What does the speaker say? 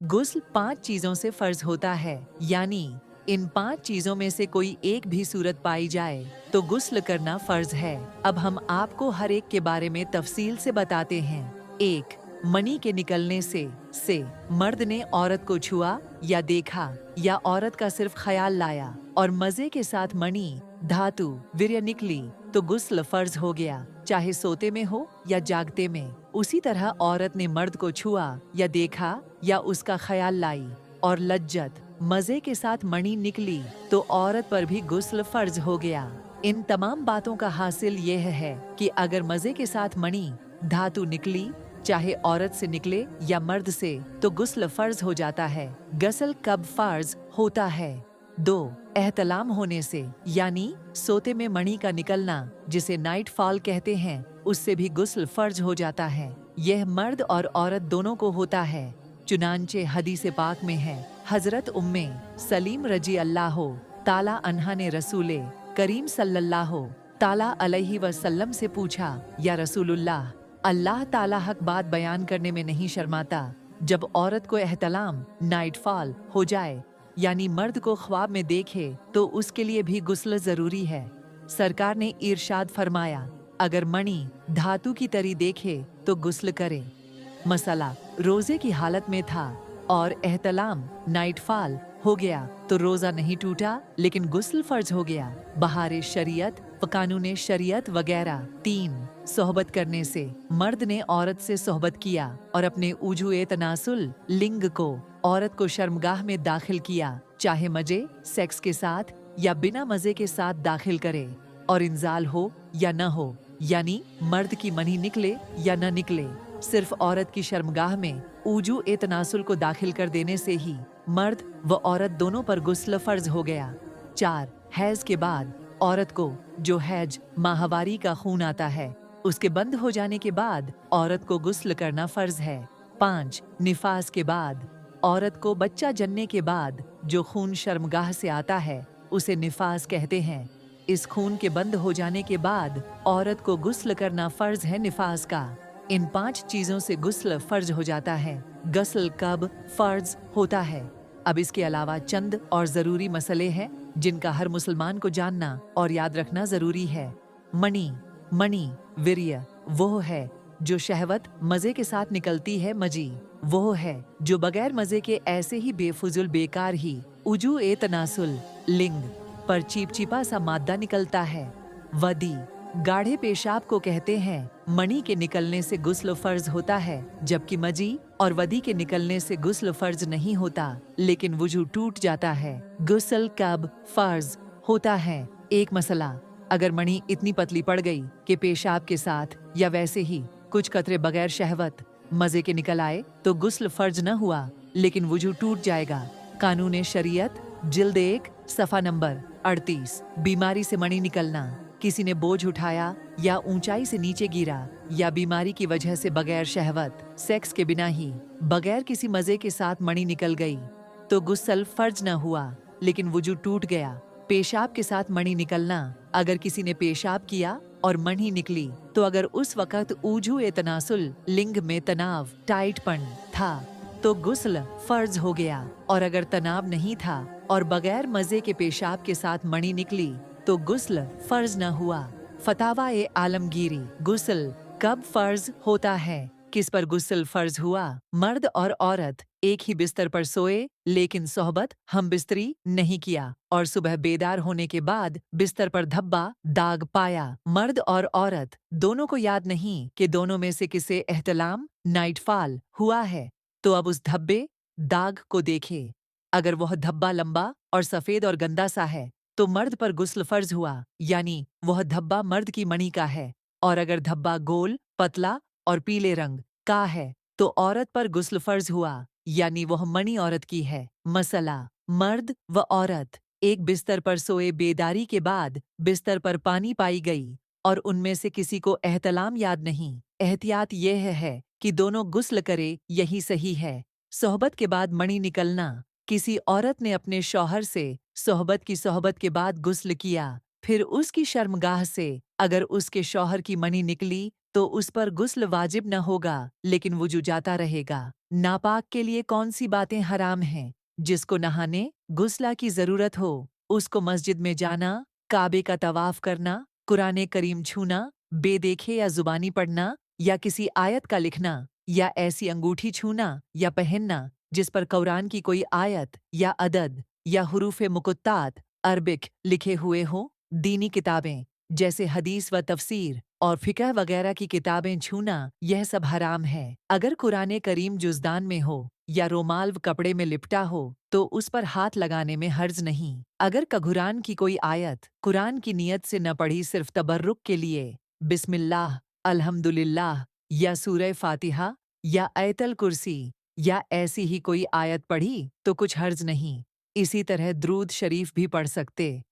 गुस्ल 5 चीजों से फर्ज होता है, यानी इन 5 चीजों में से कोई एक भी सूरत पाई जाए तो गुस्ल करना फर्ज है। अब हम आपको हर एक के बारे में तफसील से बताते हैं। 1, मनी के निकलने से मर्द ने औरत को छुआ या देखा या औरत का सिर्फ ख्याल लाया और मजे के साथ मणि धातु वीर्य निकली तो गुस्ल फर्ज हो गया, चाहे सोते में हो या जागते में। उसी तरह औरत ने मर्द को छुआ या देखा या उसका ख्याल लाई और लज्जत मजे के साथ मणि निकली तो औरत पर भी गुस्ल फर्ज हो गया। इन तमाम बातों का हासिल यह है कि अगर मजे के साथ मणि धातु निकली, चाहे औरत से निकले या मर्द से, तो गुस्ल फर्ज हो जाता है। गस्ल कब फर्ज होता है? 2, एहतलाम होने से, यानी सोते में मणि का निकलना जिसे नाइट फॉल कहते हैं, उससे भी गुस्ल फर्ज हो जाता है। यह मर्द और औरत दोनों को होता है। चुनांचे हदीस पाक में है, हजरत उम्मे सलीम रजी अल्लाह ताला अन्हा ने रसूले करीम सल्लल्लाहु ताला अलैहि वसल्लम से पूछा, या रसूलुल्लाह, अल्लाह ताला हक बात बयान करने में नहीं शर्माता, जब औरत को एहतलाम नाइट फॉल हो जाए, यानी मर्द को ख्वाब में देखे, तो उसके लिए भी गुस्ल जरूरी है। सरकार ने इरशाद फरमाया, अगर मणि धातु की तरी देखे तो गुस्ल करे। मसला, रोजे की हालत में था और एहतलाम नाइट फॉल हो गया तो रोजा नहीं टूटा लेकिन गुस्ल फर्ज हो गया। बहारे शरीयत व कानून शरीयत वगैरह। 3, सोहबत करने से, मर्द ने औरत से सोहबत किया और अपने उजूए तनासुल लिंग को औरत को शर्मगाह में दाखिल किया, चाहे मजे सेक्स के साथ या बिना मजे के साथ दाखिल करे, और इंजाल हो या न हो, यानी मर्द की मनी निकले या न निकले, सिर्फ औरत की शर्मगाह में उजू ए तनासुल को दाखिल कर देने से ही मर्द व औरत दोनों पर गुस्ल फर्ज हो गया। 4, हैज के बाद, औरत को जो हैज माहवारी का खून आता है उसके बंद हो जाने के बाद औरत को गुस्ल करना फर्ज है। 5, निफास के बाद, औरत को बच्चा जनने के बाद जो खून शर्मगाह से आता है उसे निफास कहते हैं। इस खून के बंद हो जाने के बाद औरत को गुस्ल करना फर्ज है निफास का। इन 5 चीजों से गुस्ल फर्ज हो जाता है। गस्ल कब फर्ज होता है? अब इसके अलावा चंद और जरूरी मसले हैं जिनका हर मुसलमान को जानना और याद रखना जरूरी है। मणि वीर्य वो है जो शहवत मजे के साथ निकलती है। मजी वो है जो बगैर मजे के ऐसे ही बेफुजुल बेकार ही उजू ए तनासुल लिंग पर चिपचिपा सा मादा निकलता है। वदी गाढ़े पेशाब को कहते हैं। मणि के निकलने से गुस्ल फर्ज होता है, जबकि मजी और वदी के निकलने से गुस्ल फर्ज नहीं होता लेकिन वुजू टूट जाता है। गुस्ल कब फर्ज होता है? एक मसला, अगर मणि इतनी पतली पड़ गई कि पेशाब के साथ या वैसे ही कुछ कतरे बगैर शहवत मजे के निकल आए तो गुस्ल फर्ज न हुआ लेकिन वुजू टूट जाएगा। कानून शरीयत जिल्द 1 सफा नंबर 38। बीमारी से मणि निकलना, किसी ने बोझ उठाया या ऊंचाई से नीचे गिरा या बीमारी की वजह से बगैर शहवत सेक्स के बिना ही बगैर किसी मजे के साथ मणि निकल गई तो गुस्ल फर्ज न हुआ लेकिन वुजू टूट गया। पेशाब के साथ मणि निकलना, अगर किसी ने पेशाब किया और मणि निकली तो अगर उस वक्त ऊजू ए तनासुल लिंग में तनाव टाइटपन था तो गुस्ल फर्ज हो गया, और अगर तनाव नहीं था और बगैर मजे के पेशाब के साथ मणि निकली तो गुस्ल फर्ज न हुआ। फतावा ए आलमगीरी, गुस्ल कब फर्ज होता है? किस पर गुस्ल फर्ज हुआ? मर्द और औरत एक ही बिस्तर पर सोए लेकिन सोहबत हम बिस्तरी नहीं किया और सुबह बेदार होने के बाद बिस्तर पर धब्बा दाग पाया। मर्द और औरत दोनों को याद नहीं कि दोनों में से किसे एहतलाम नाइट फॉल हुआ है, तो अब उस धब्बे दाग को देखे। अगर वह धब्बा लंबा और सफेद और गंदा सा है तो मर्द पर गुस्ल फर्ज हुआ, यानी वह धब्बा मर्द की मणि का है, और अगर धब्बा गोल पतला और पीले रंग का है तो औरत पर गुस्ल फर्ज हुआ, यानी वह मणि औरत की है। मसला, मर्द व औरत एक बिस्तर पर सोए, बेदारी के बाद बिस्तर पर पानी पाई गई और उनमें से किसी को एहतलाम याद नहीं। एहतियात यह है कि दोनों गुस्ल करे, यही सही है। सोहबत के बाद मणि निकलना, किसी औरत ने अपने शौहर से सोहबत के बाद गुस्ल किया, फिर उसकी शर्मगाह से अगर उसके शौहर की मणि निकली तो उस पर गुस्ल वाजिब न होगा लेकिन वुजू जाता रहेगा। नापाक के लिए कौन सी बातें हराम हैं? जिसको नहाने, गुस्ला की जरूरत हो, उसको मस्जिद में जाना, काबे का तवाफ करना, कुरान करीम छूना, बेदेखे या जुबानी पढ़ना, या किसी आयत का लिखना, या ऐसी अंगूठी छूना या पहनना जिस पर कुरान की कोई आयत या अदद या हुरूफ मुकुत्तात अरबिक लिखे हुए हो। दीनी किताबें जैसे हदीस व तफसीर और फिकह वगैरह की किताबें छूना, यह सब हराम है। अगर कुरान करीम जुज़दान में हो या रोमाल व कपड़े में लिपटा हो तो उस पर हाथ लगाने में हर्ज नहीं। अगर कुरान की कोई आयत कुरान की नियत से न पढ़ी, सिर्फ तबर्रुक के लिए बिस्मिल्लाह, अल्हम्दुलिल्लाह या सूरह फातिहा या आयतल कुर्सी या ऐसी ही कोई आयत पढ़ी तो कुछ हर्ज नहीं। इसी तरह द्रूद शरीफ भी पढ़ सकते